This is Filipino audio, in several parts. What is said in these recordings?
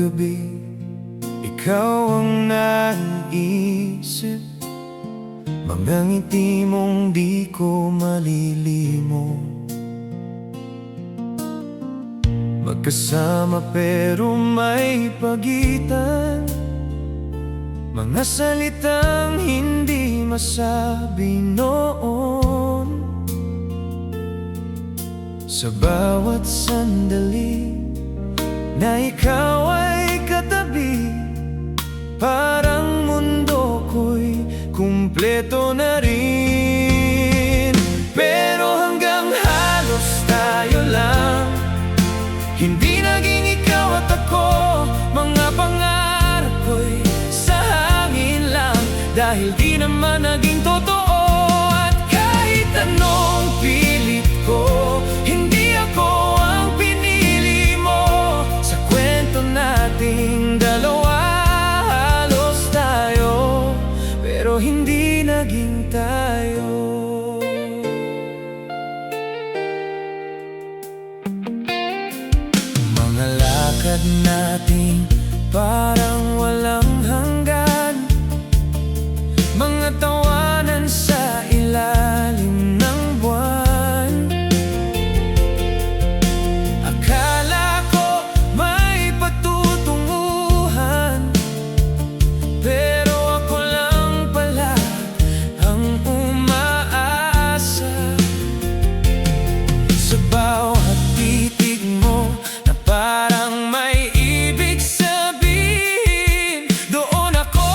gabi, ikaw ang naiisip. Mga ngiti mong di ko malilimo. Magkasama pero may pagitan, mga salitang hindi masabi noon. Sa bawat sandali na ikaw ay katabi, parang mundo ko'y kumpleto na rin. Pero hanggang halos tayo lang, hindi naging ikaw at ako. Mga pangarap ko'y sa hangin lang, dahil di naman naging totoo. At kahit anong pilit ko, hindi ako ang pinili mo. Sa kwento nating dalawa, halos tayo, pero hindi naging tayo. Mga lakad nating parang walang hanggan, mga tawanan sa ilalim ng buwan. Akala ko may patutunguhan, pero ako lang pala ang umaasa. Sa bawat titig mo na parang may ibig sabihin, doon ako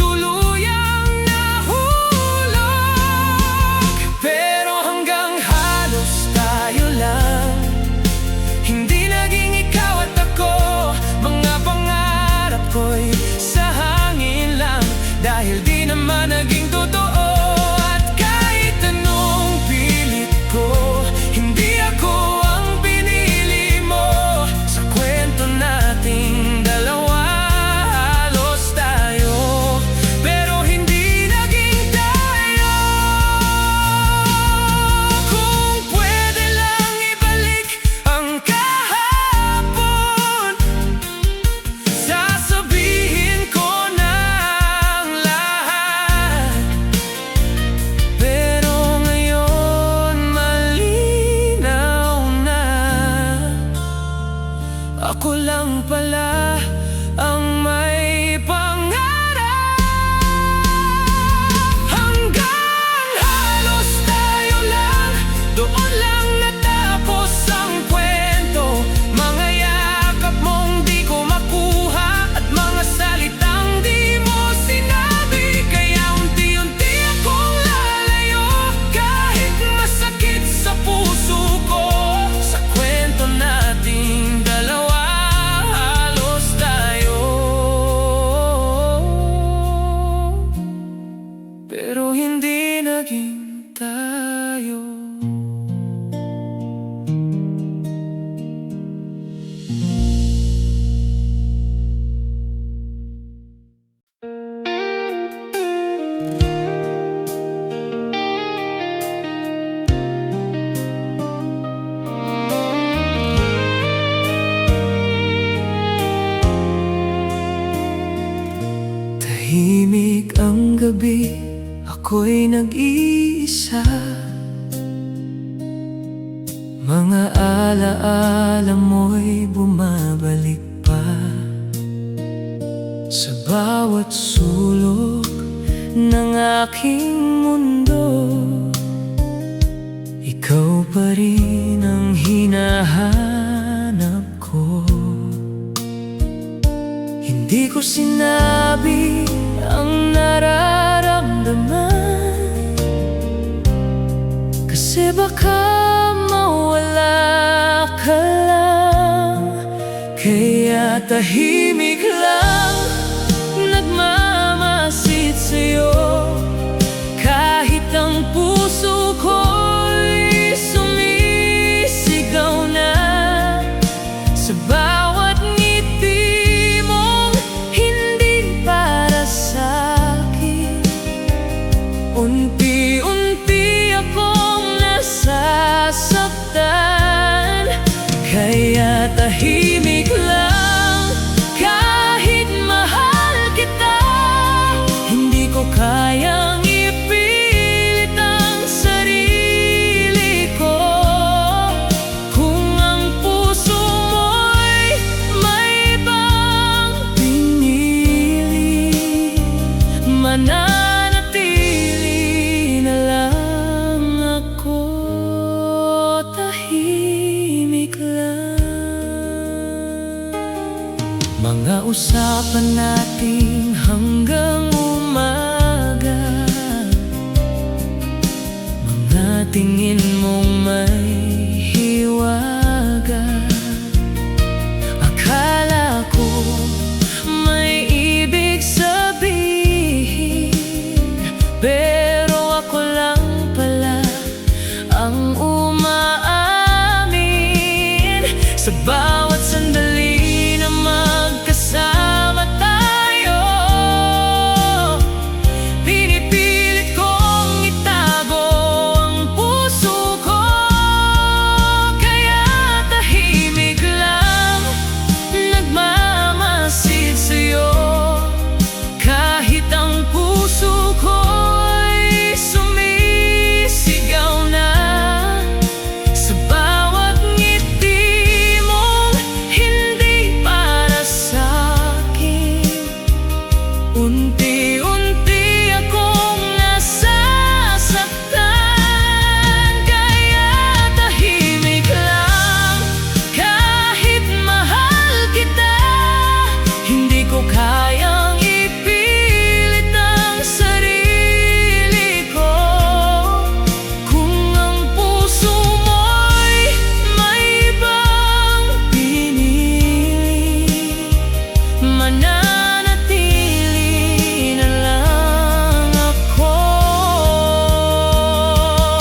tuluyang nahulog. Pero hanggang halos tayo lang, hindi naging ikaw at ako. Mga pangarap ko'y sa hangin lang, dahil di naman naging totoo. At kahit anong pilit ko, hindi ako ang pinili mo. Sa kwento nating dalawa, halos tayo, pero hindi naging tayo. Kung pwede lang ibalik ang kahapon, sasabihin ko na ang lahat. Pero ngayon malinaw na, ako lang pala ang may pangarap. Hanggang halos tayo lang, doon lang natapos ang kwento. Mga yakap mong di ko makuha, at mga salitang di mo sinabi. Kaya unti-unti akong lalayo, kahit masakit sa puso ko. Sa kwento nating dalawa, halos tayo, pero hindi naging tayo. Tahimik ang gabi, ako'y nag-iisa. Mga alaala mo'y bumabalik pa. Sa bawat sulok ng aking mundo, ikaw pa rin ang hinahanap ko. Hindi ko sinabi ang nararamdaman, kasi baka mawala ka lang. Kaya tahimik lang nagmamasid sa'yo, kahit ang puso ko'y sumisigaw na. Sa bawat ngiti mong hindi para sa'kin, unti-unti akong nasasaktan. Kaya tahimik lang Mga usapan natin hanggang umaga, mga tingin mong may hiwaga. Akala ko may ibig sabihin, pero ako lang pala ang umaamin. Sa bawat sandali na magkasama tayo, pinipilit kong itago ang puso ko. Kaya tahimik lang nagmamasid sa'yo, kahit ang puso ko'y sumisigaw na. Sa bawat ngiti mong hindi para sa'kin, unti-unti akong nasasaktan. Kaya tahimik lang kahit mahal kita, hindi ko kayang ipilit ang sarili ko. Kung ang puso mo'y may ibang pinili, mananatili na lang ako.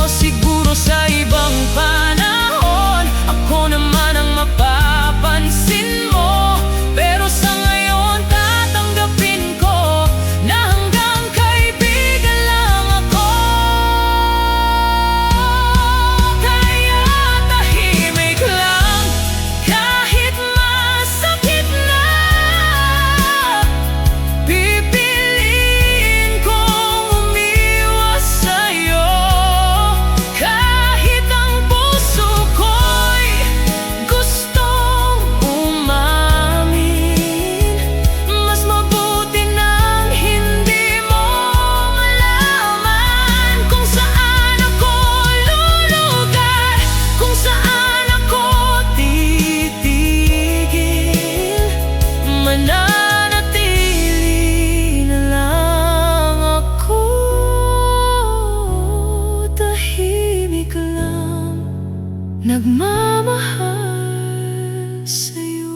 Siguro sa ibang panahon ako naman ang mapapansin mo, pero sa ngayon tatanggapin ko na hanggang kaibigan lang ako. Kaya tahimik lang kahit masakit na, pipiliin kong umiwas sa'yo. Kahit ang puso ko'y gustong umamin, mas mabuti nang hindi mo malaman kung saan ako lulugar, kung saan ako titigil. Mananatili na lang ako, tahimik lang nagmamahal sa'yo.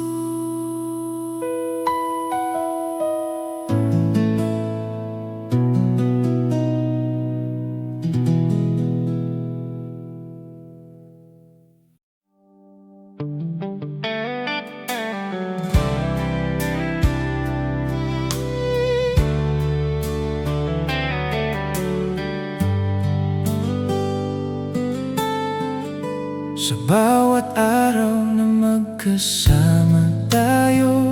Sa bawat araw na magkasama tayo,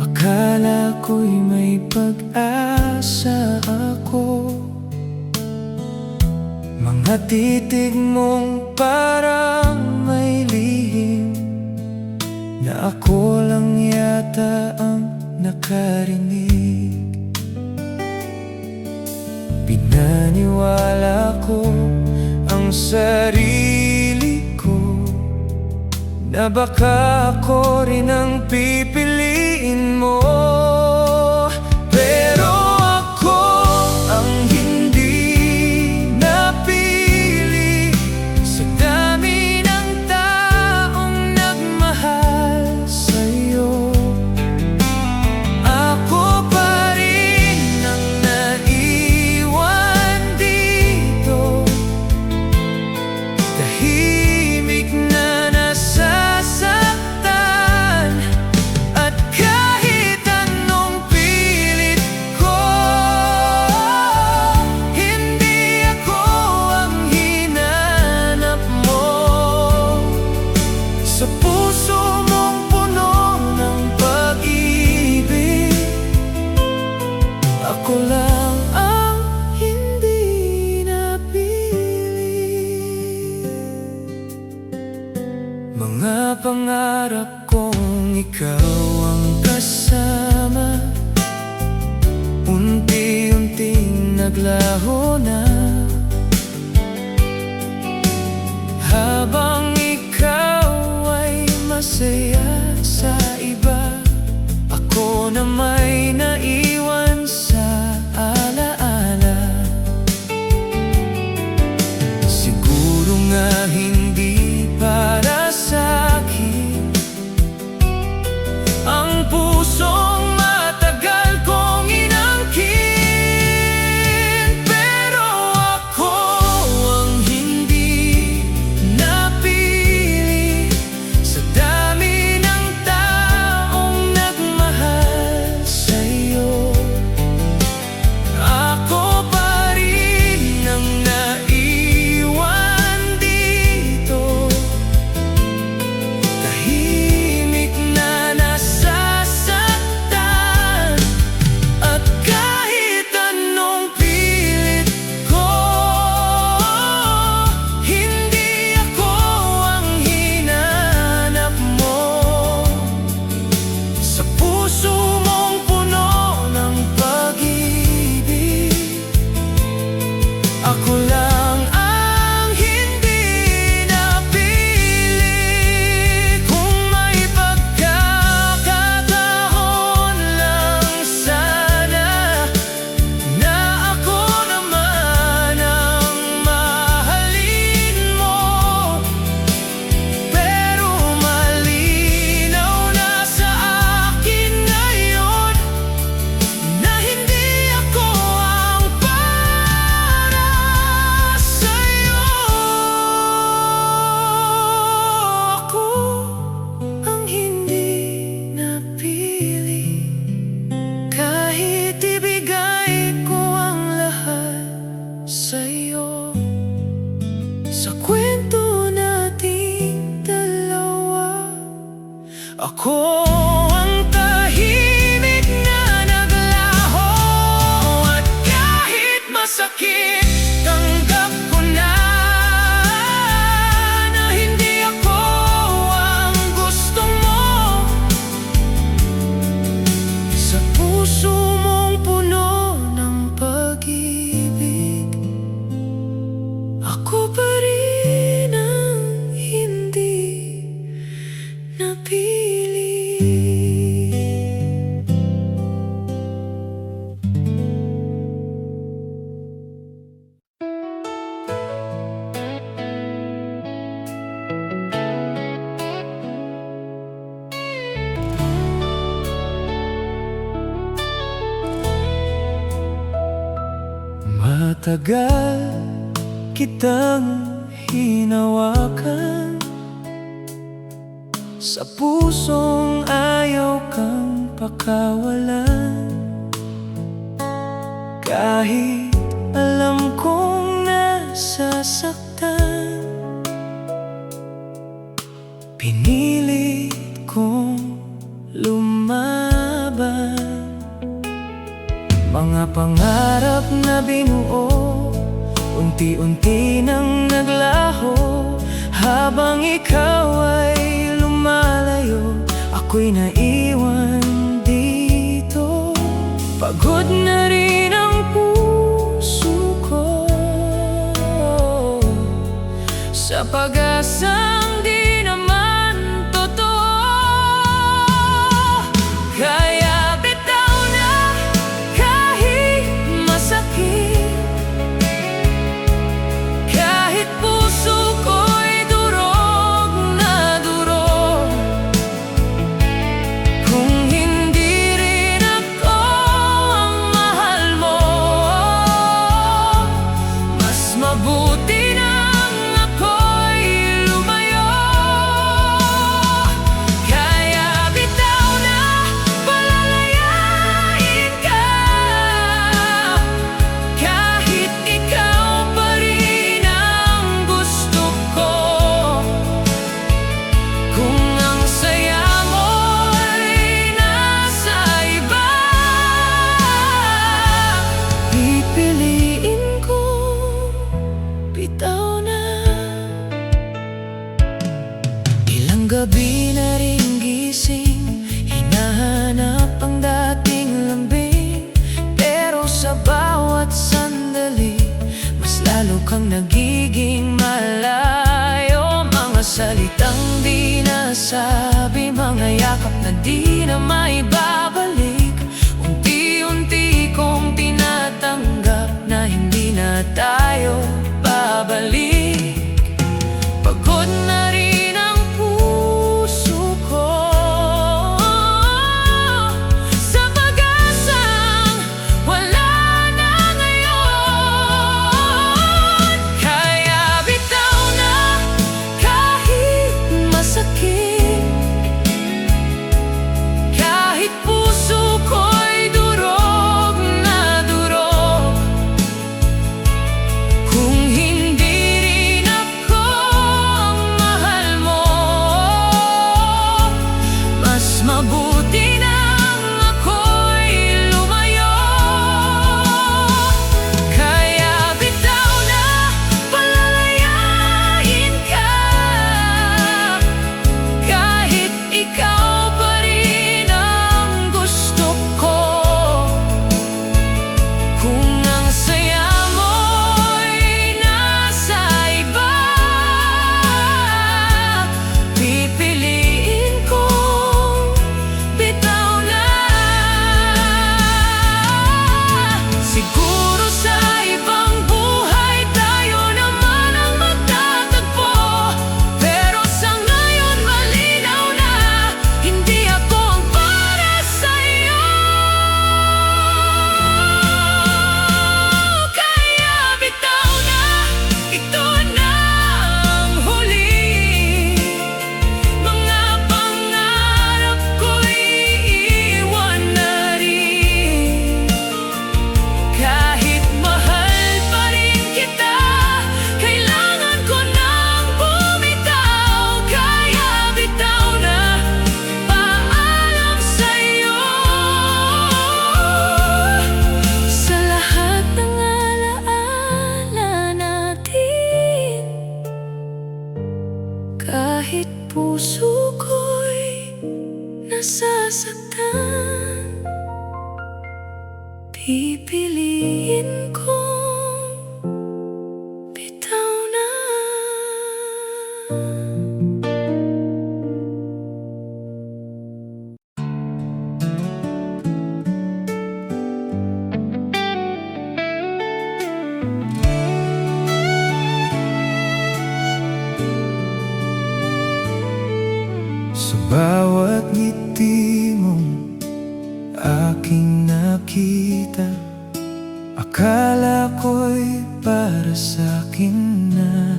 akala ko'y may pag-asa ako. Mga titig mong parang may lihim, na ako lang yata ang nakarinig. Pinaniwala ko ang sarili ko na baka ako rin ang pipiliin mo. Pero ako ang hindi napili sa dami ng taong nagmahal sa'yo. Ako pa rin ang naiwan dito, tahimik na nasasaktan. At kahit anong pilit ko, hindi ako ang hinanap mo. Sa puso mong puno ng pag-ibig, ako lang ang hindi napili. Mga pangarap kong ikaw ang kasama, unti-unting naglaho na. Habang ikaw ay masaya sa iba, ako na may naiwan sa alaala. Siguro nga hindi para sa'kin ang pusong matagal kong inangkin, pero ako ang hindi napili sa dami ng taong nagmahal sa'yo. Ako pa rin ang naiwan dito, tahimik na nasasaktan. At kahit anong pilit ko, hindi ako ang hinanap mo. Sa puso mong puno ng pag-ibig, ako lang ang hindi napili. Kung may pagkakataon lang sana na ako naman ang mahalin mo, pero malinaw na sa akin ngayon na hindi ako ang para sa'yo. Ako ang hindi napili, kahit ibigay ko ang lahat sa'yo. Sa kwento nating dalawa, ako ang tahimik na naglaho. At kahit masakit, tanggap ko na na hindi ako ang gusto mo. Sa puso mong puno ng pag-ibig, ako pa rin ang hindi napili. Matagal kitang hinawakan, sa pusong ayaw kang pakawalan. Kahit alam kong nasasaktan, pinilit kong lumaban. Mga pangarap na binuo, unti-unti nang naglaho. Habang ikaw ay lumalayo, ako'y naiwan dito. Pagod na rin ang puso ko sa pag-asang di naman totoo. Kaya bitaw na kahit masakit, kahit puso ko'y durog na durog. Kung hindi rin ako ang mahal mo, mas mabuti nang ako'y lumayo. yakap na di na maibabalik. Unti-unti kong tinatanggap na hindi na tayo babalik. Pagod na rin ang puso ko sa pag-asang wala na ngayon. Kaya bitaw na kahit masakit, kahit puso ko'y durog na durog. Kung hindi rin ako ang mahal mo, mas mabuti nang ako'y lumayo. Kaya bitaw na palalayain ka, kahit ikaw pa rin ang gusto ko. Kung ang saya mo'y nasa iba, pipiliin kong bitaw na. Siguro sa ibang buhay tayo naman ang magtatagpo, pero sa ngayon malinaw na hindi ako ang para sa'yo. Kaya bitaw na, ito na ang huli. Mga pangarap ko'y iiwan na rin. Kahit mahal pa rin kita, kailangan ko nang bumitaw. Kaya bitaw na, paalam sa'yo. Sa lahat ng alaala natin, kahit puso ko'y nasasaktan, pipiliin kong bitaw na. Sa bawat ngiti mong aking nakita, akala ko'y para sa'kin na.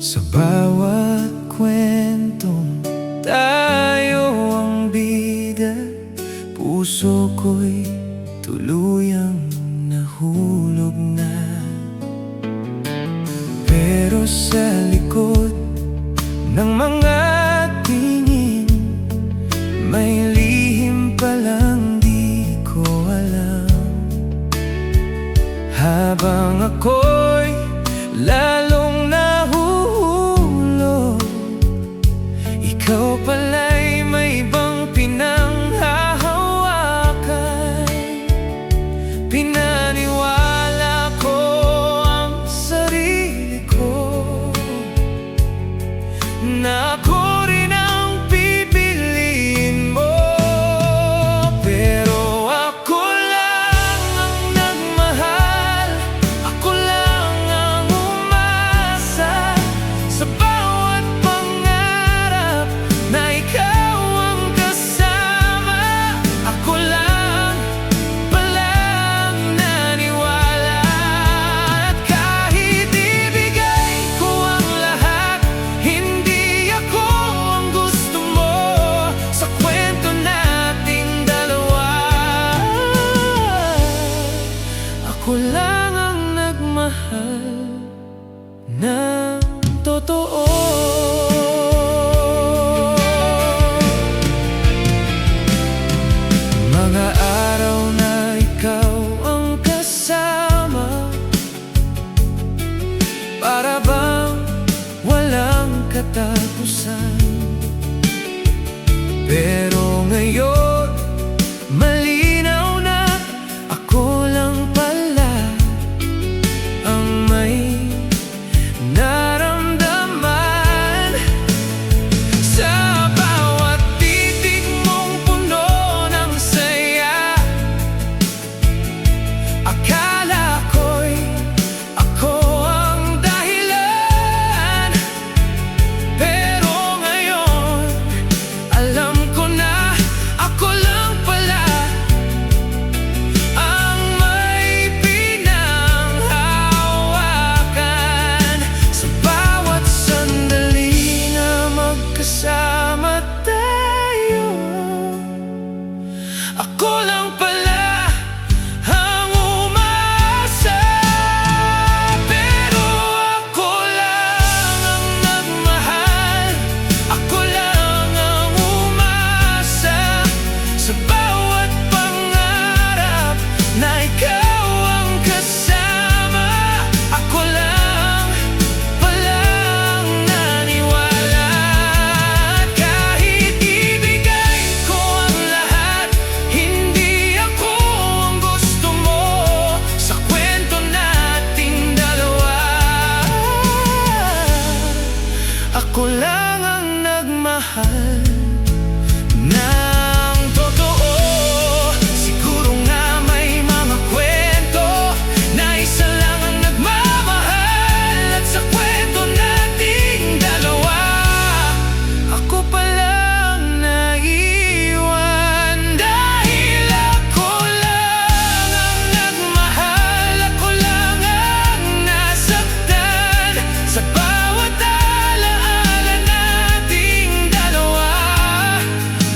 Sa bawat kwentong tayo ang bida, puso ko'y tuluyang nahulog na. Pero sa likod ng mga tingin, may lihim palang di ko alam. Habang ako'y lalong nahuhulog, ikaw pala'y may ibang pinanghahawakan. Pinaniwala ko ang sarili ko na ako rin ang pipiliin mo. Pero ako lang ang nagmahal, ako lang ang umasa sa bawat pangarap na ikaw mahal ng totoo. Siguro nga may mga kwento na isa lang ang nagmamahal, at sa kwento nating dalawa, ako palang naiwan. Dahil ako lang ang nagmahal, ako lang ang nasaktan sa bawat alaala nating dalawa.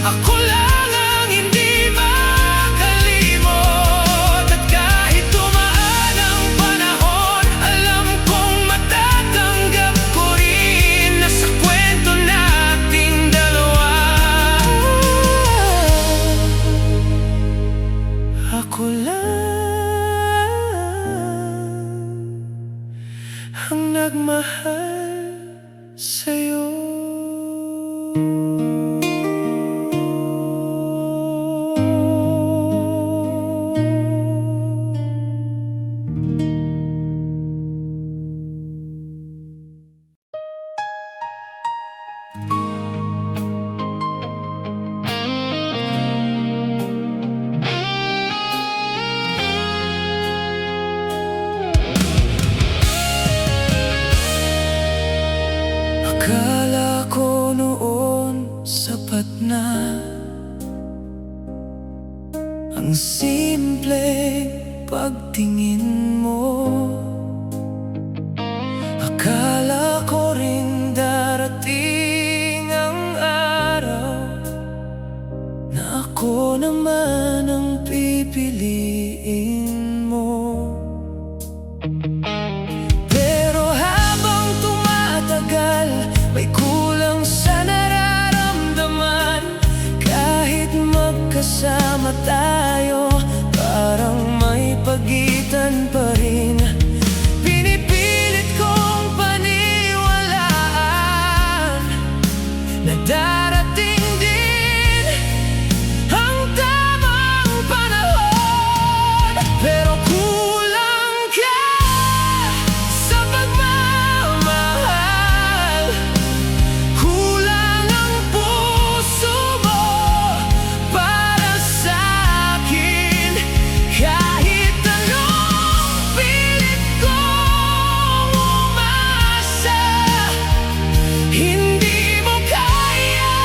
Ako lang ang hindi makalimot, at kahit dumaan ang panahon, alam kong matatanggap ko rin na sa kwento nating dalawa, ako lang ang nagmahal sa'yo. Akala ko noon sapat na ang simpleng pagtingin mo. Akala ko rin darating ang araw na ako naman ang pipiliin mo. Pero habang tumatagal, may kulang sa nararamdaman. Kahit magkasama tayo, parang may pagitan pa rin. Pinipilit kong paniwalaan na darating din ang tamang panahon. Pero kulang ka sa pagmamahal, kulang ang puso mo para sa'kin. Kahit anong pilit kong umasa, hindi mo kaya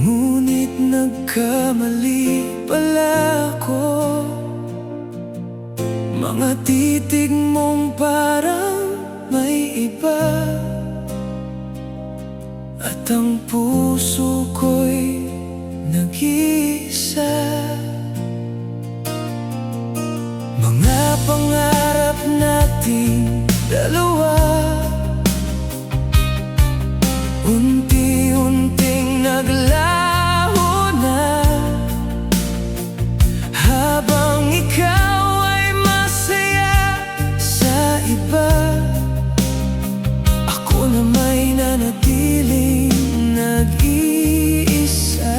Ngunit nagkamali pala ako. Mga titig mong parang may iba, at ang puso ko'y nag-iisa. Mga pangarap nating dalawa, unti-unting naglaho na. Habang ikaw ay masaya sa iba, ako na may nanatiling nag-iisa.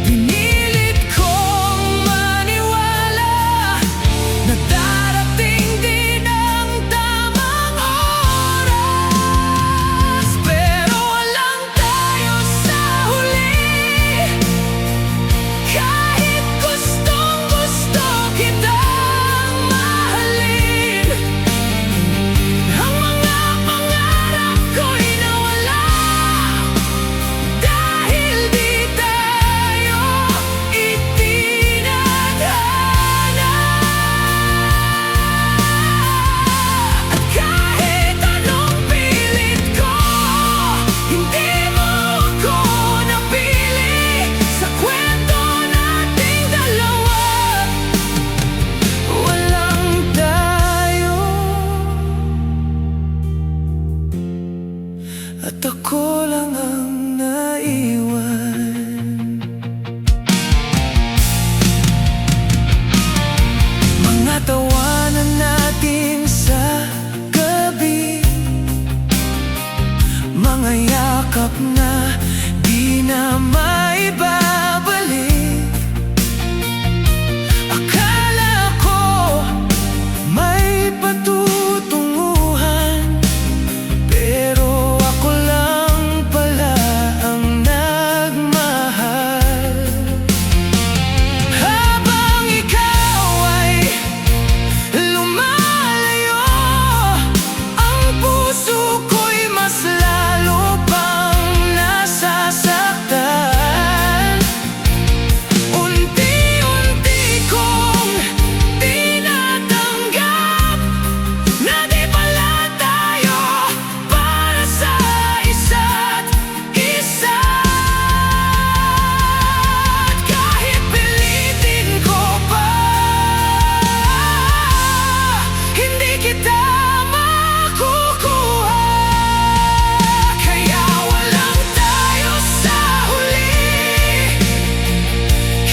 Pinilit kong maniwala na darating din ang tamang oras, pero walang tayo sa huli. Kahit gustong-gusto kitang mahalin, ang mga pangarap ko'y nawala dahil di tayo itinadhana. At kahit anong pilit ko, hindi mo ako napili. Sa kwento nating dalawa, walang tayo, at ako lang ang naiwan. Mga tawanan natin sa gabi, mga yakap na di na maibabalik. Akala ko may patutunguhan, pero ako lang pala ang nagmahal. Habang ikaw ay lumalayo, ang puso ko'y mas lalo pang nasasaktan. Unti-unti kong tinatanggap na di pala tayo para sa isa't isa. At kahit pilitin ko pa, hindi kita makukuha. Kaya walang tayo sa huli.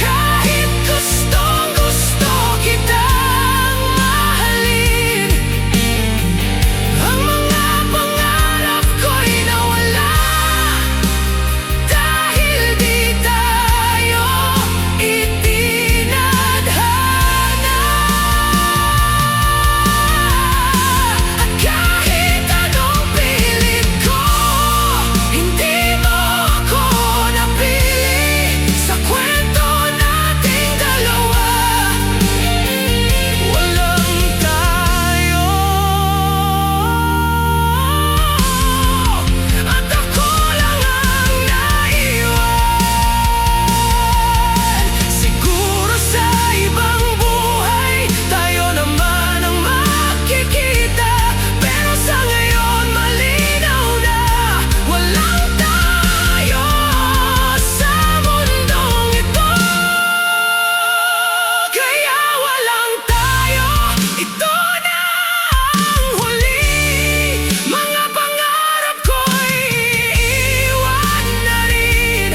Kahit gustong-gusto kitang mahalin, ang mga pangarap ko'y nawala dahil di tayo itinadhana. At kahit anong pilit ko, hindi mo ako napili. Sa kwento nating dalawa, walang tayo, at ako lang ang naiwan. Siguro sa ibang buhay, tayo naman ang makikita, pero sa ngayon malinaw na walang tayo sa mundong ito. Kaya walang tayo, ito na ang huli. Mga pangarap ko'y iiwan na rin,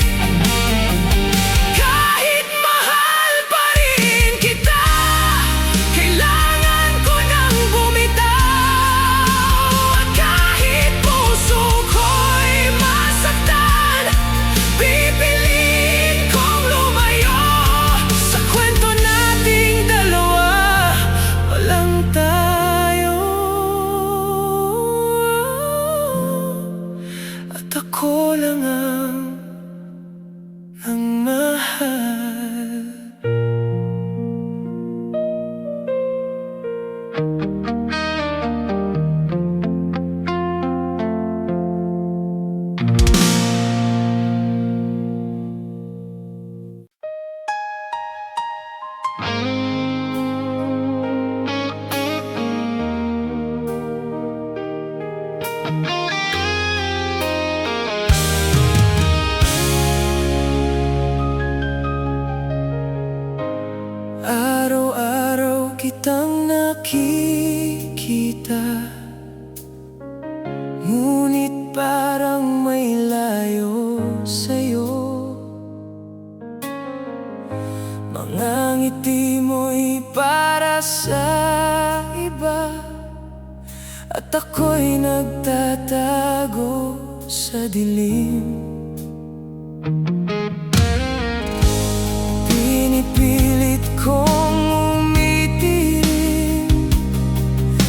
kahit mahal pa rin kita. Kailangan ko nang bumitaw, at kahit puso ko'y masaktan, pipiliin kong lumayo. Sa kwento nating dalawa, walang tayo, at ako lang ang mahal. nakikita, ngunit parang may layo sa'yo. Mga ngiti mo'y para sa iba, at ako'y nagtatago sa dilim. Pinipilit kong umitirim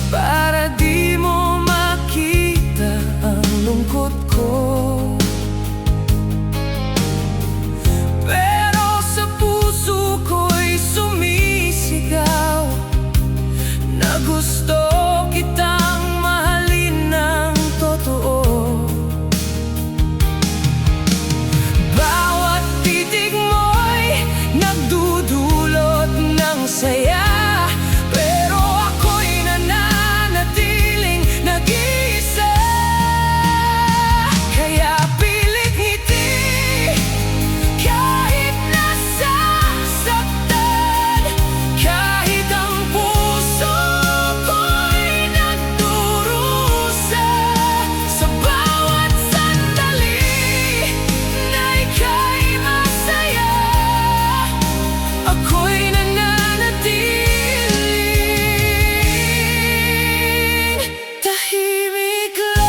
para di mo makita ang lungkot ko. Pero sa puso ko'y sumisigaw na gusto kitang mahalin ng totoo. Bawat titig mo'y nagdudulot ng saya, pero ako'y nananatiling nag-iisa. Kaya pilit ngiti kahit nasasaktan, kahit ang puso ko'y nagdurusa. Sa bawat sandali na ika'y masaya, ako'y nananatiling tahimik lang.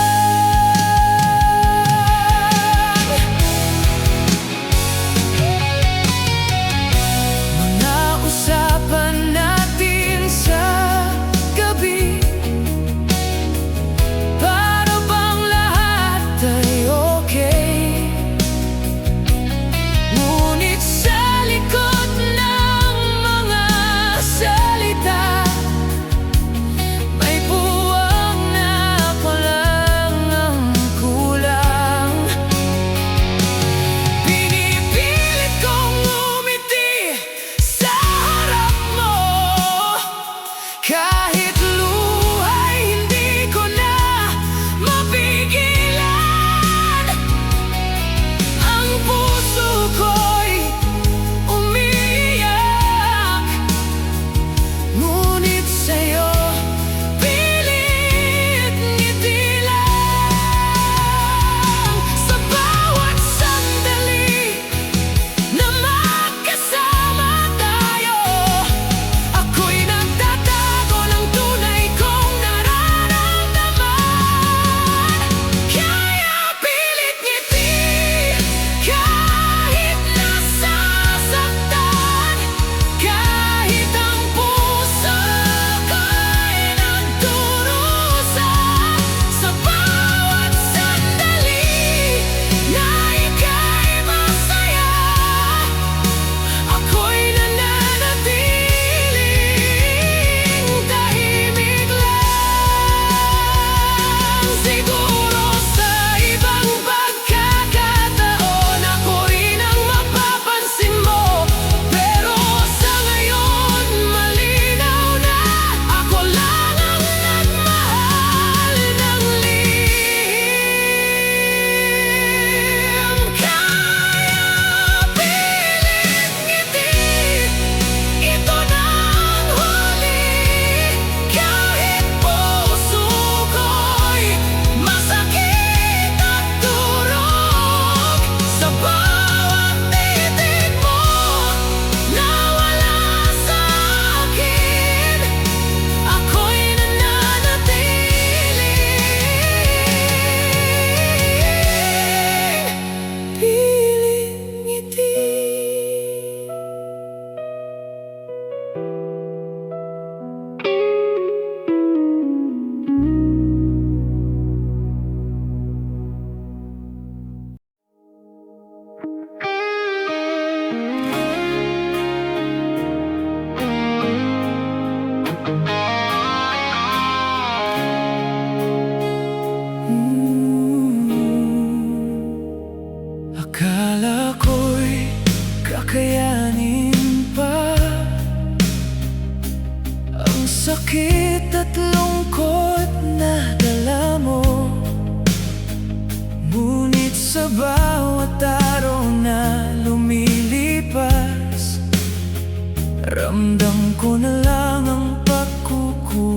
Mga usapan natin sa gabi, para bang lahat ay okay? Ngunit sa likod ng mga salita, may buwang na ako lang ang kulang. Pinipilit kong umiti sa harap mo, kahit luha'y hindi ko na mapigilan. Ang puso ko'y umiiyak, ngunit sa'yo pilit ngiti lang. Sa bawat sandali na magkasama tayo, ako'y nagtatago ng tunay kong nararamdaman. Kaya pilit ngiti kahit nasasaktan, kahit ang puso ko'y nagdurusa. Sa bawat sandali na ika'y masaya, ako'y nananatiling tahimik lang. Siguro sa ibang pagkakataon ako rin ang mapapansin mo, pero sa ngayon malinaw na ako lang ang nagmahal ng lihim. Kaya pilit ngiti, ito na ang huli, kahit puso ko'y masakit at durog. Sa bawat titig mo na wala sa akin, ako'y nananatiling pilit ngiti. Akala ko'y kakayanin pa ang sakit at lungkot na dala mo. Ngunit sa bawat araw na lumilipas, ramdam ko na lang ang pagkukulang.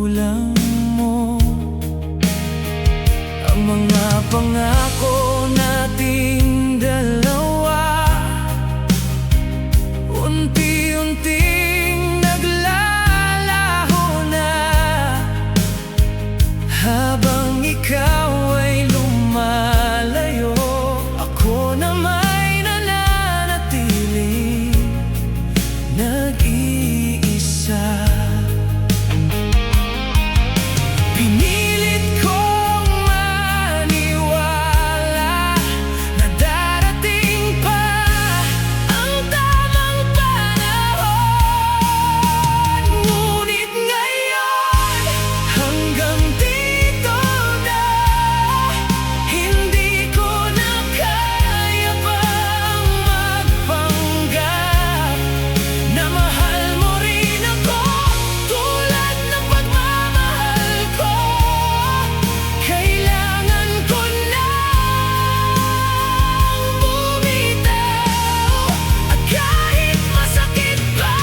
may nananatiling nag-iisa. Pinilit kong maniwala na darating pa ang tamang panahon. Ngunit ngayon, hanggang dito na. Hindi ko na kaya pang magpanggap na mahal mo rin ako tulad ng pagmamahal ko. Kailangan ko nang bumitaw, at kahit masakit pa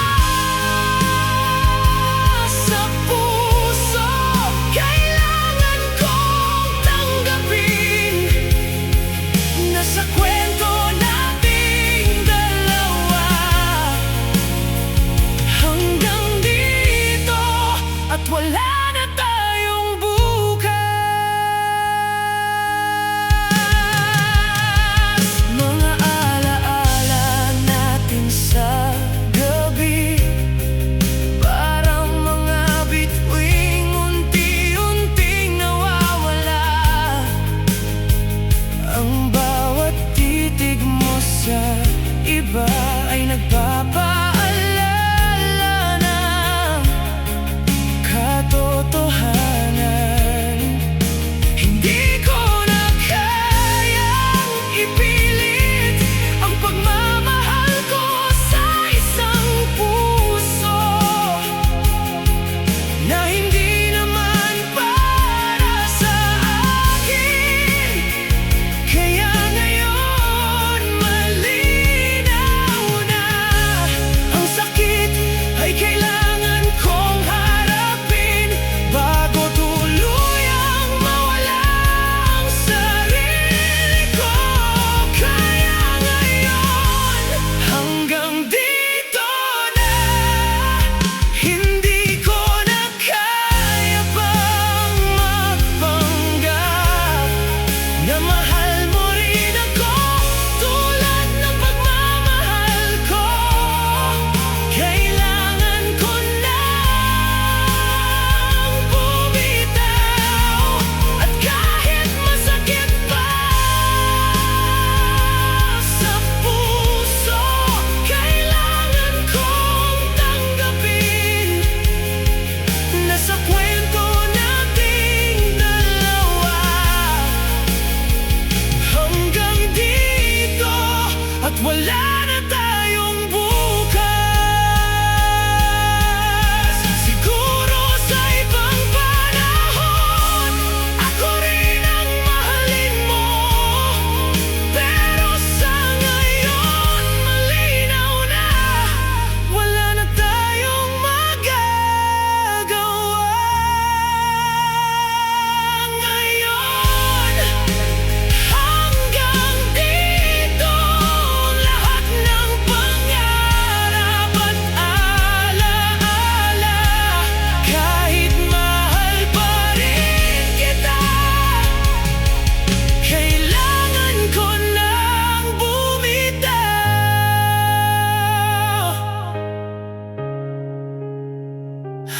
sa puso, kailangan kong tanggapin na sa kwento nating dalawa hanggang dito at wala na tayong bukas. Mga alaala natin sa gabi, parang mga bituing unti-unting nawawala. Ang bawat titig mo sa iba ay nagpapaalala ng katotohanan. Hindi ko na kayang ipilit ang pagmamahal ko sa isang puso na hindi naman para sa akin. Kaya ngayon malinaw na ang sakit ay kailangan kong harapin bago tuluyang mawala ang sarili ko. Kaya ngayon, hanggang dito na. Hindi ko na kaya pang magpanggap na mahal mo rin ako tulad ng pagmamahal ko. Kailangan ko nang bumitaw, at kahit masakit pa sa puso, kailangan kong tanggapin na sa kwento nating dalawa hanggang dito at wala na tayong bukas. Siguro sa ibang panahon ako rin ang mahalin mo, pero sa ngayon malinaw na wala na tayong magagawa. Ngayon, hanggang dito lahat ng pangarap at alaala. Kahit mahal pa rin kita, kailangan ko nang bumitaw.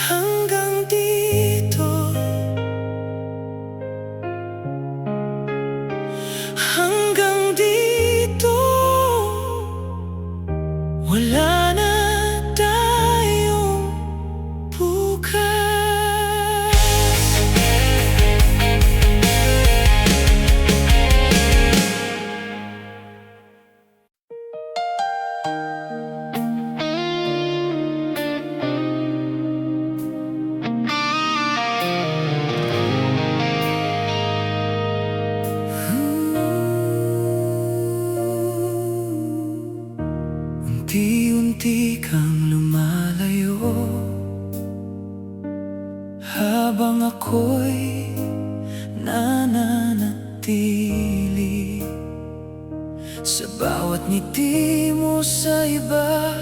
Hanggang dito, hanggang dito, wala na tayong bukas. Unti-unti kang lumalayo habang ako'y nananatili sa bawat ngiti mo sa iba.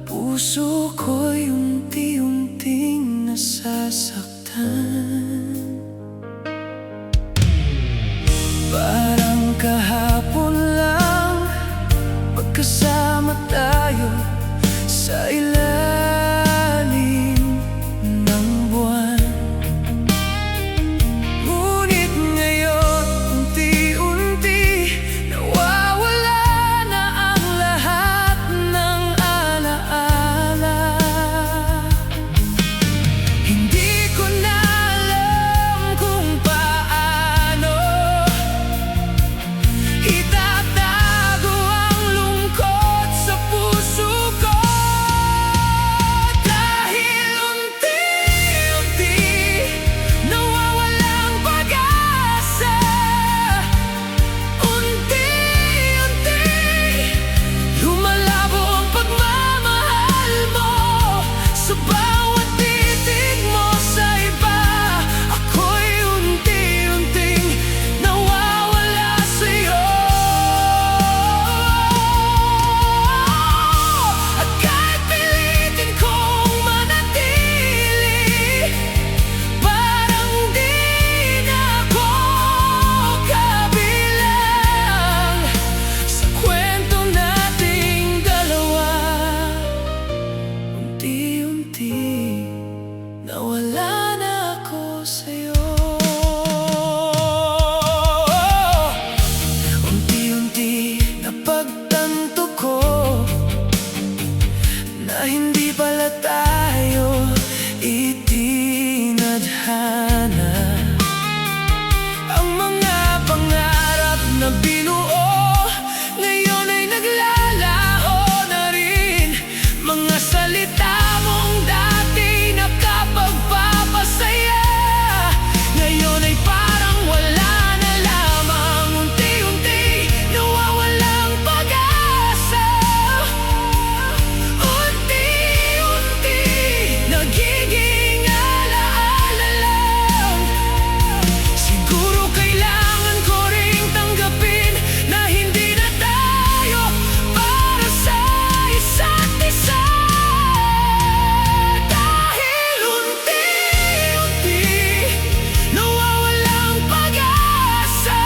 Puso ko'y unti-unting nasasaktan. Parang kahapon lang hindi pala tayo itinadhana. Ang mga pangarap na binuo ngayon ay naglalaho na rin. Mga salita mong dati nakapagpapasaya ngayon ay parang wala na lamang. Unti-unti nawawalang pag-asa. Unti-unti nagiging alaala lang. Siguro kailangan ko ring tanggapin na hindi na tayo para sa isa't isa. Dahil unti-unti nawawalang pag-asa.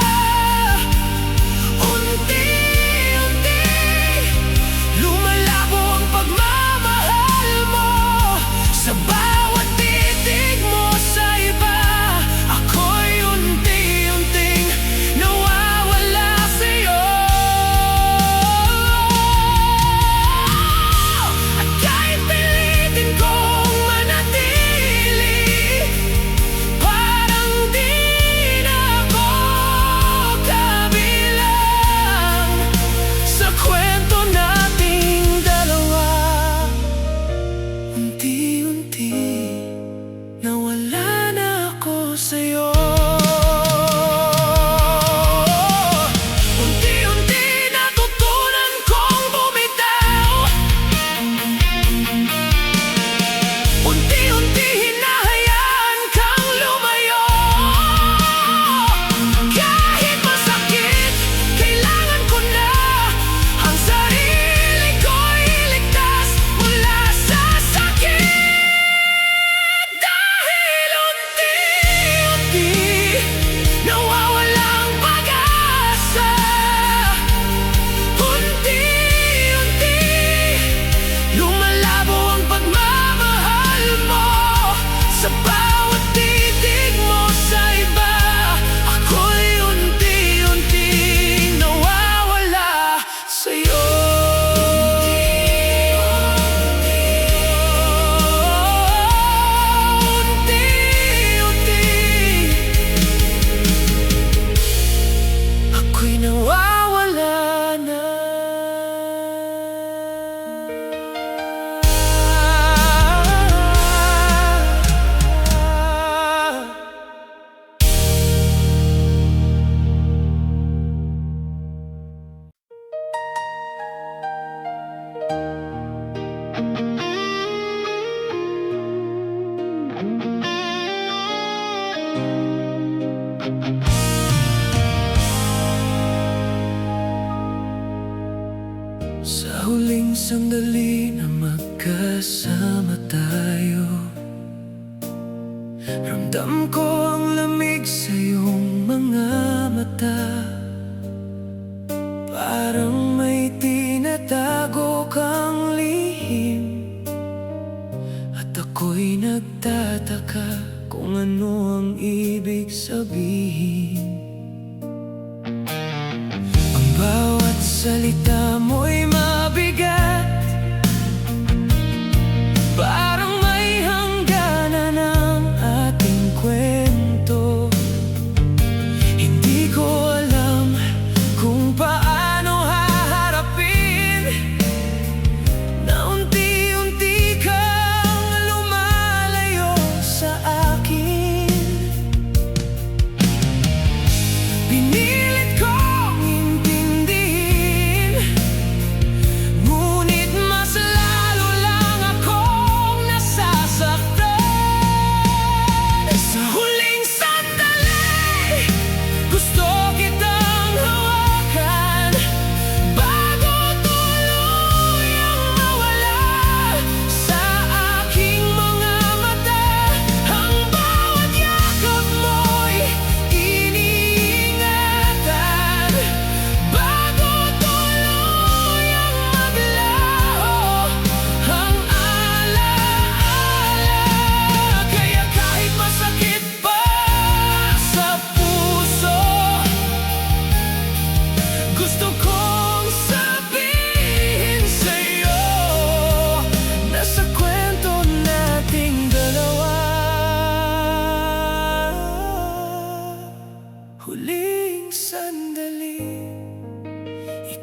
Unti-unti lumalabo ang pagmamahal mo. Sa bawat titig mo sa iba, ako'y unti-unting nawawala sa'yo. At kahit pilitin kong manatili, parang di na ako kabilang sa kwento nating dalawa. Unti-unti nawala na ako sa'yo. Unti-unti natutunan kong bumitaw. Unti-unti hinahayaan kang lumayo. Kahit masakit, kailangan ko na ang sarili ko'y iligtas mula sa sakit. Dahil unti-unti nawawalang pag-asa. Unti-unti lumalabo ang pagmamahal mo. Sa bawat titig mo sa iba, ako'y unti-unting nawawala sa'yo. Unti-unti ako'y nawawala na. Sa huling sandali na magkasama tayo, ramdam ko ang lamig sa iyong mga mata. Parang may tinatago kang lihim, at ako'y nagtataka kung ano ang ibig sabihin. Ang bawat salita mo'y mabigat, parang may hangganan ang ating kwento. Hindi ko alam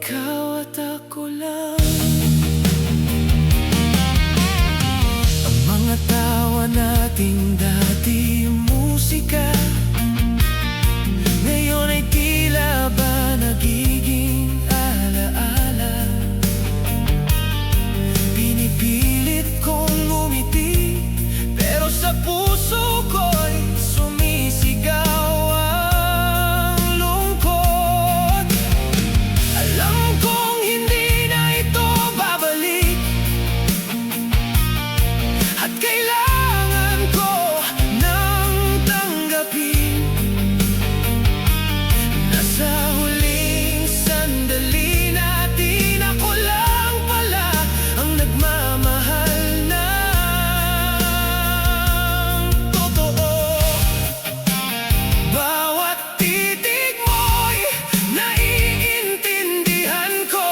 ikaw at ako lang. Ang mga tawa nating dati musika, ngayon ay tila ba nagiging alaala. Pinipilit kong ngumiti, pero sa puso ko'y sumisigaw ang lungkot. Alam kong hindi na ito babalik, at kailangan ko nang tanggapin. Nasa huling sandali natin, ako lang pala ang nagmamahal ng totoo. Bawat titig mo'y naiintindihan ko,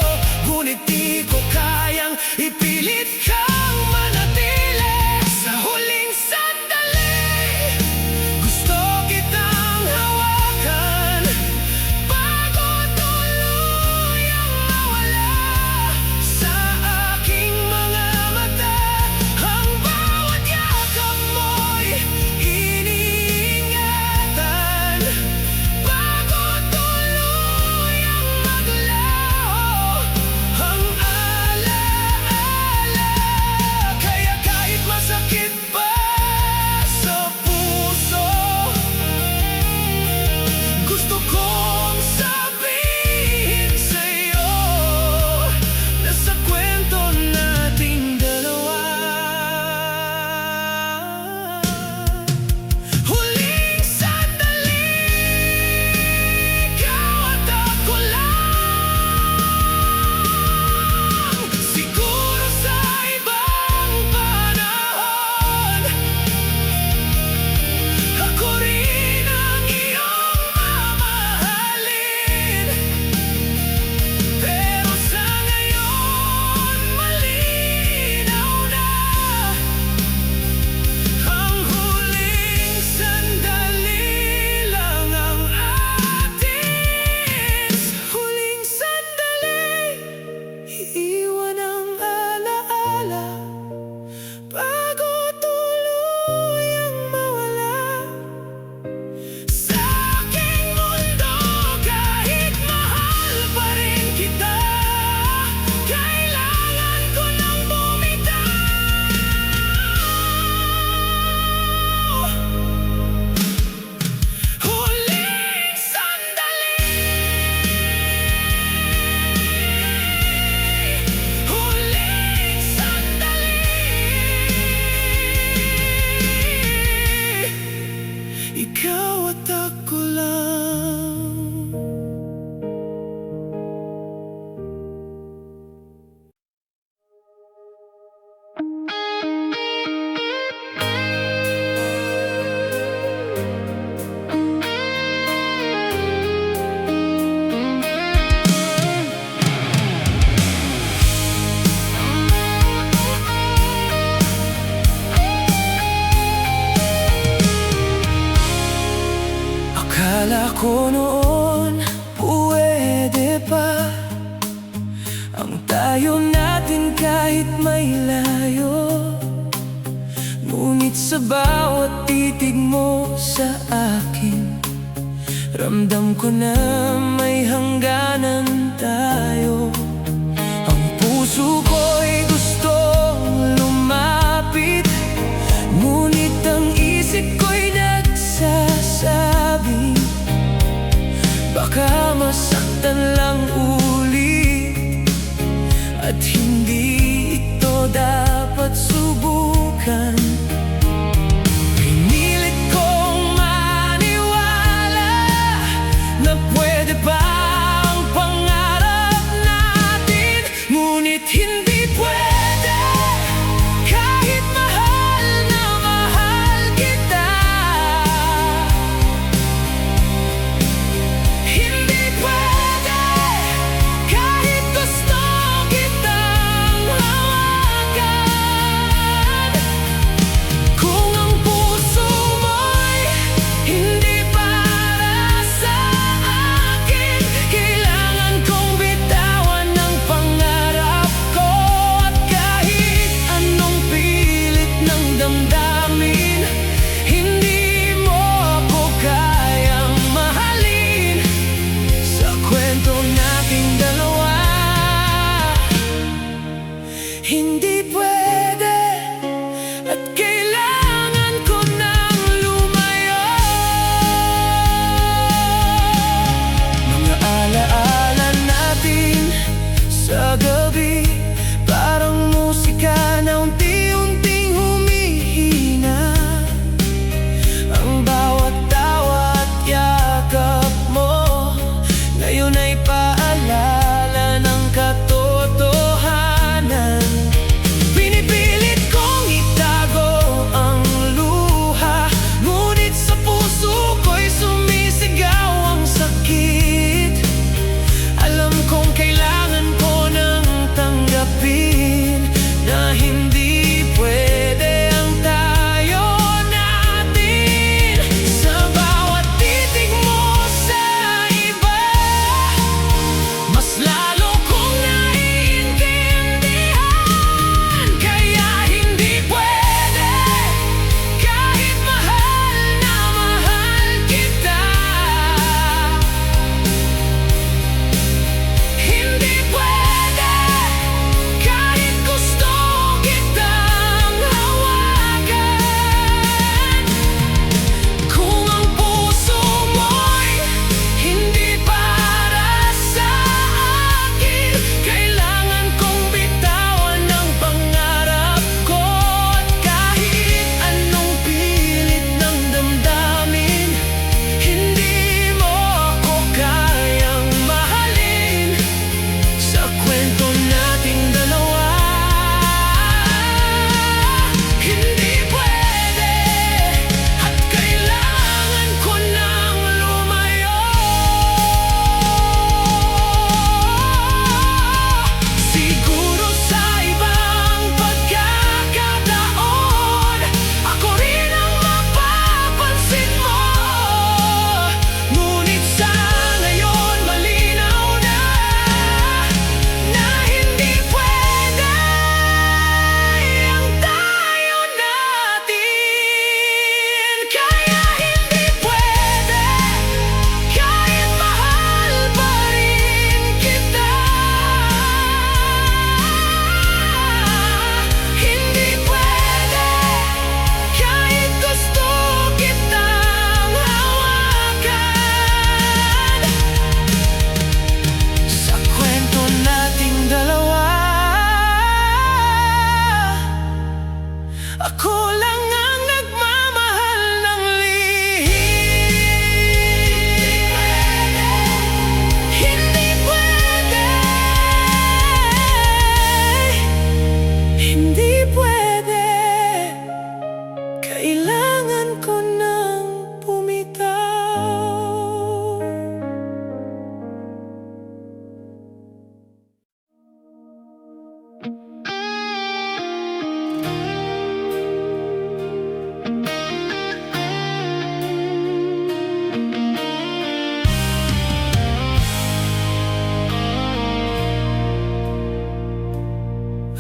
ngunit di ko kayang ipilit kang manatili. Sa huling sandali, gusto kitang hawakan bago tuluyang mawala sa aking mga mata. Ang bawat yakap mo'y iniingatan bago tuluyang maglaho ang alaala. Kaya kahit masakit pa sa puso, gusto kong sabihin sa'yo na sa kwento nating dalawa, huling sandali, ikaw at ako lang. Siguro sa ibang panahon, ako rin ang iyong mamahalin. Pero sa ngayon, malinaw na ang huling sandali lang ang atin. Sa huling sandali, iiwan ang alaala bago tuluyang mawala sa aking mundo. Kahit mahal pa rin kita, kailangan ko nang bumitaw. Huling sandali, huling sandali, ikaw at ako lang. Akala ko noon pwede pa ang tayo natin kahit may layo. Ngunit sa bawat titig mo sa akin, ramdam ko na may hangganan tayo. Ang puso ko'y gustong lumapit, ngunit ang isip ko'y nagsasabi, baka masaktan lang ulit, at hindi ito dapat subukan. Pinilit kong maniwala na pwede pa ang pangarap natin, ngunit hindi pwede. Kahit mahal na mahal kita, hindi pwede. Kahit gusto kitang sa gabi, parang musika na unti-unting humihina. Ang bawat tawa at yakap mo ngayon ay paalala ng katotohanan. Pinipilit kong itago ang luha, ngunit sa puso ko'y sumisigaw ang sakit. Alam kong kailangan ko nang tanggapin na hindi pwede ang tayo natin. Sa bawat titig mo sa iba, mas lalo kong naiintindihan. Kaya hindi pwede, kahit mahal na mahal kita. Hindi pwede, kahit gusto kitang hawakan. Kung ang puso mo'y hindi para sa akin, kailangan kong bitawan ang pangarap ko. At kahit anong pilit ng damdamin, hindi mo ako kayang mahalin. Sa kwento nating dalawa, hindi pwede, at kailangan ko nang lumayo. Siguro sa ibang pagkakataon, ako rin ang mapapansin mo. Ngunit sa ngayon malinaw na hindi pwede ang tayo natin. Kaya hindi pwede, kahit mahal pa rin kita. Hindi pwede, kahit gusto kitang hawakan. Sa kwento nating dalawa, ako lang ang nagmamahal ng lihim. Hindi pwede, hindi pwede, kailangan ko nang bumitaw.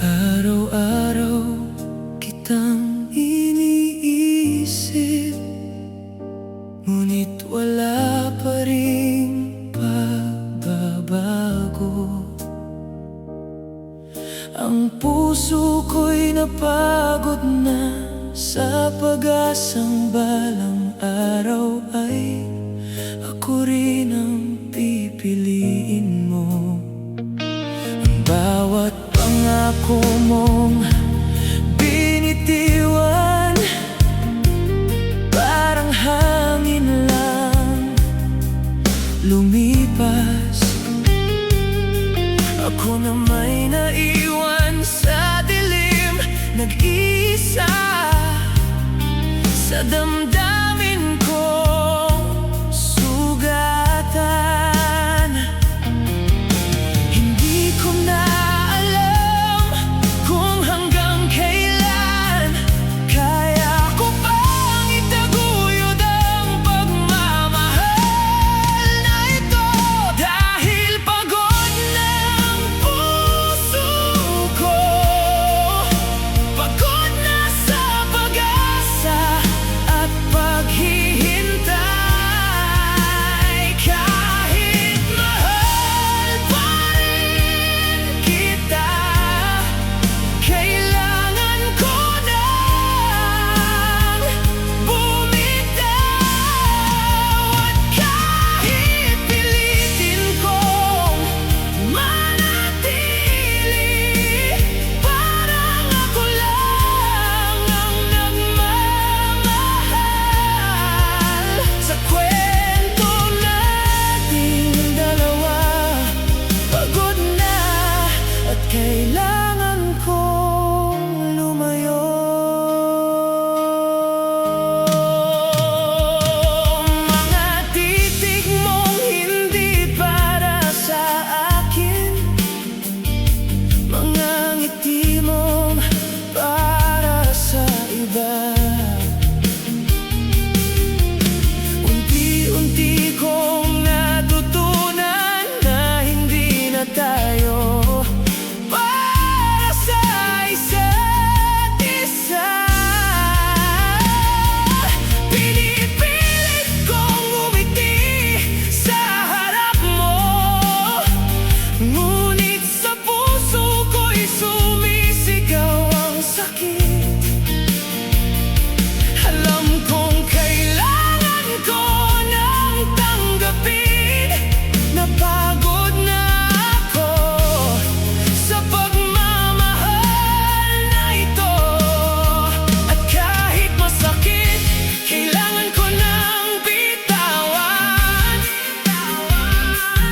Araw-araw kitang iniisip, ngunit wala pa ring pagbabago. Ang puso ko'y napagod na sa pag-asang balang araw ay ako rin ang pipiliin mo. Ang bawat pangako mong binitiwan, parang hangin lang lumipas. Ako na may naiwan sa dilim, nag-iisa sa damdamin kong sugatan. Hindi ko na alam kung hanggang kailan kaya ko pang itaguyod ang pagmamahal na ito. Dahil pagod na ang puso ko, pagod na sa pag-asa at kailangan kong lumayo. Mga titig mong hindi para sa akin, mga ngiti mong para sa iba. Unti-unti kong natutunan na hindi na tayo para sa isa't isa. Pinipilit kong umiti sa harap mo, ngunit sa puso ko'y sumisigaw ang sakit. Alam kong kailangan ko nang tanggapin na pagod na ako sa pagmamahal na ito. At kahit masakit, kailangan ko nang bitawan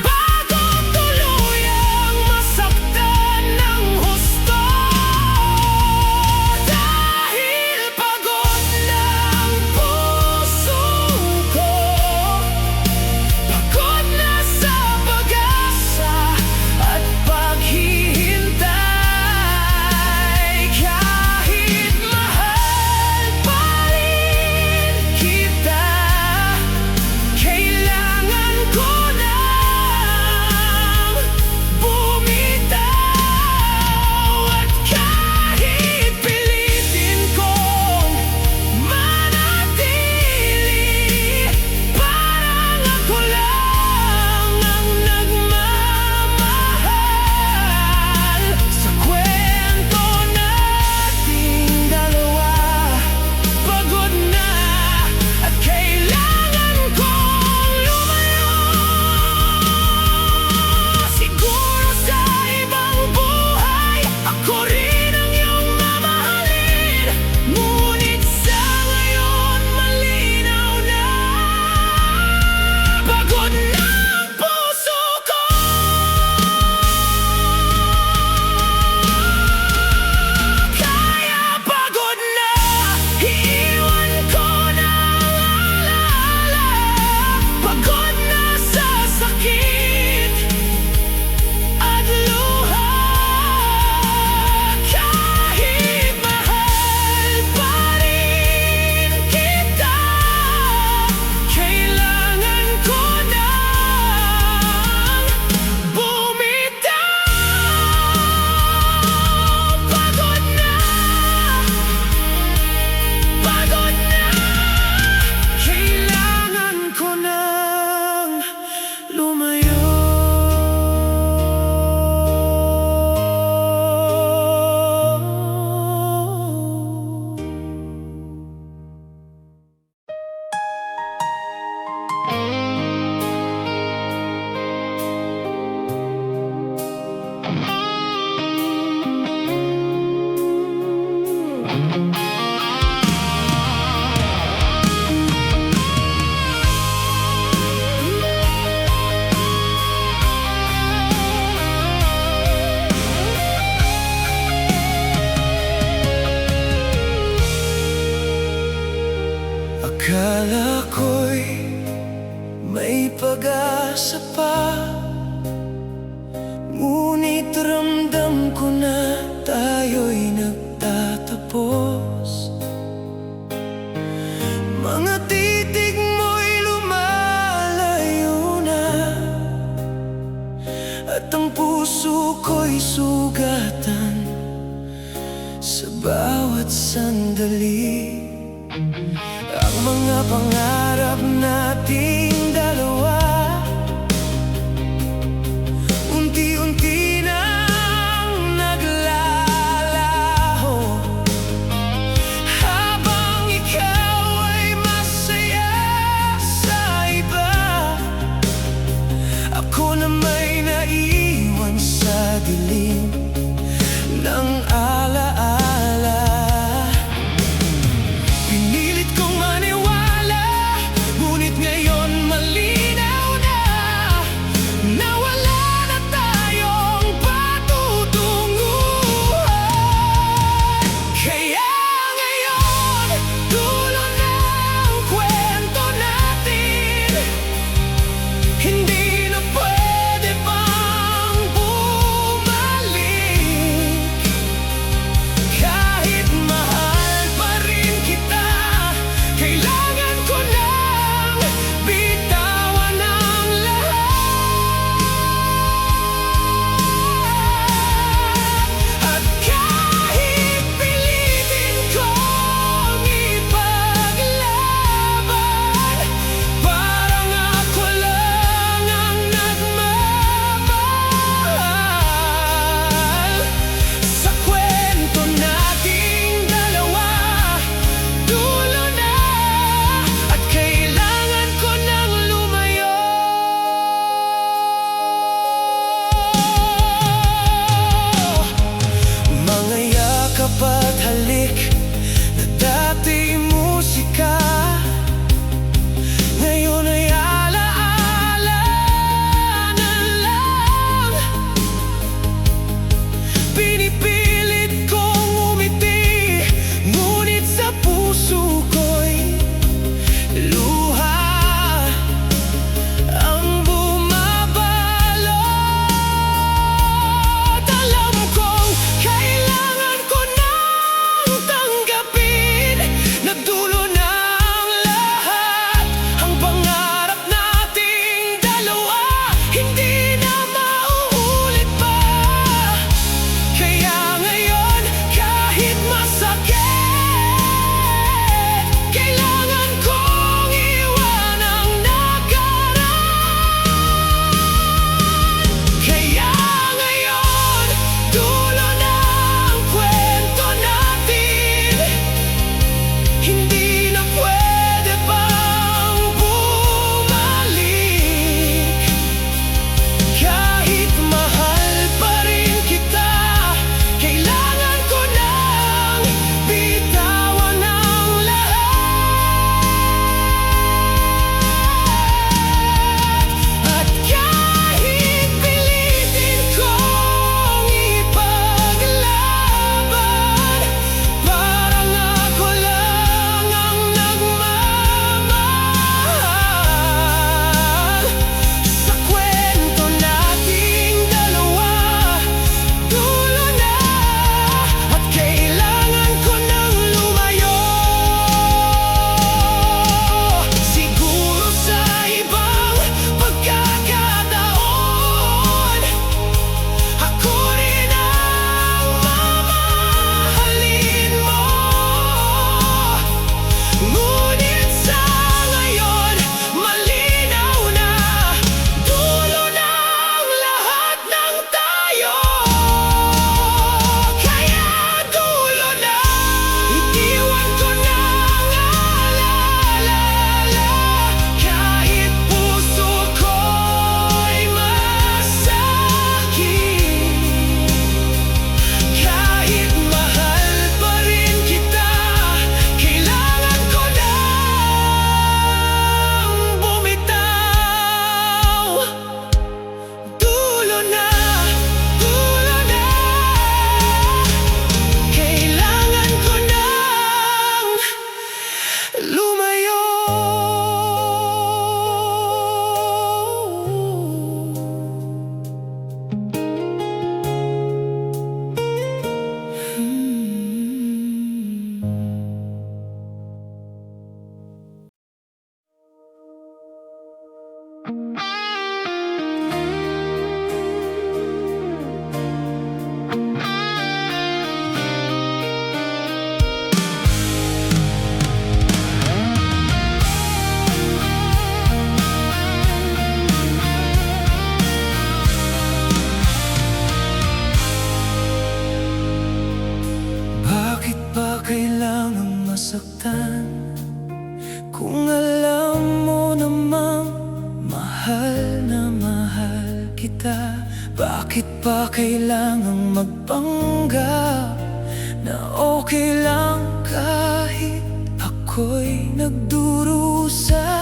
bago tuluyang masaktan ng husto. Dahil pagod na ang puso ko, pagod na sa pag-asa at paghihintay. Kahit mahal pa rin kita, kailangan ko nang bumitaw. At kahit pilitin kong manatili, parang ako lang ang nagmamahal. Sa kwento nating dalawa, pagod na at kailangan kong lumayo. Siguro sa ibang buhay, ako rin ang iyong mamahalin, ngunit sa ngayon malinaw na pagod na ang puso ko. Kaya pagod na, iiwan ko na ang alaala. Pagod na sa sakit at luha. Kahit mahal pa rin kita, kailangan ko nang bumitaw. Pagod na, kailangan ko nang lumayo. Akala ko'y may pag-asa pa, ngunit ramdam ko na tayo'y nagtatapos. Mga titig mo'y lumalayo na, at ang puso ko'y sugatan sa bawat sandali. Ang mga pangarap nating dalawa, unti-unti nang naglalaho. Habang ikaw ay masaya sa iba, ako na may naiwan sa dilim ng alaala. Pinilit kong maniwala, ngunit ngayon masaktan kung alam mo namang mahal na mahal kita? Bakit pa kailangang magpanggap na okay lang kahit ako'y nagdurusa?